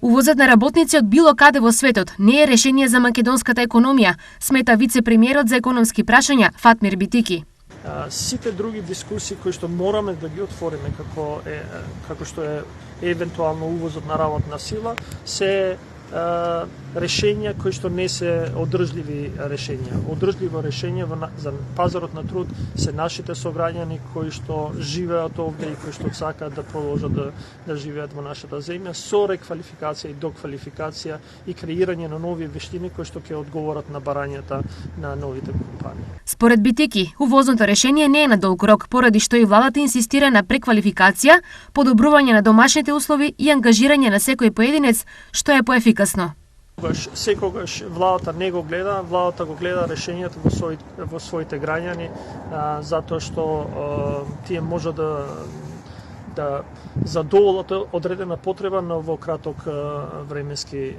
Увозот на работници од било каде во светот не е решение за македонската економија, смета вице-премиерот за економски прашања Фатмир Битики. Сите други дискусии кои што мораме да ги отвориме како што е евентуално увозот на работна сила се решенија кои што не се одржливи решенија. Одржливо решение за пазарот на труд се нашите сограѓани кои што живеат овде и кои што сакаат да продолжат да живеат во нашата земја со реквалификација и доквалификација и креирање на нови вештини кои што ќе одговорат на барањата на новите компании. Според Битики, увозното решение не е на долг рок, поради што и владата инсистира на преквалификација, подобрување на домашните услови и ангажирање на секој поединец, што е поефикасно. Секогаш владата не го гледа, владата го гледа решението во своите граѓани, затоа што тие може да задоволат одредена потреба но во краток временски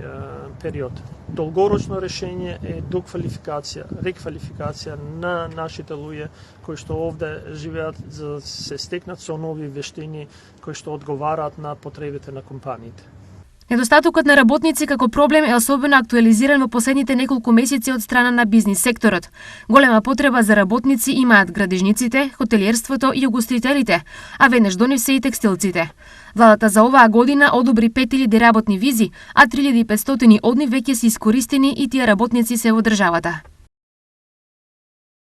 период. Долгорочно решение е доквалификација, реквалификација на нашите луѓе кои што овде живеат за да се стекнат со нови вештини кои што одговараат на потребите на компаниите. Недостатокот на работници како проблем е особено актуализиран во последните неколку месеци од страна на бизнис секторот. Голема потреба за работници имаат градежниците, хотелиерството и угостителите, а веднаш до нив се и текстилците. Владата за оваа година одобри 5000 работни визи, а 3500 од нив веќе се искористени и тие работници се во државата.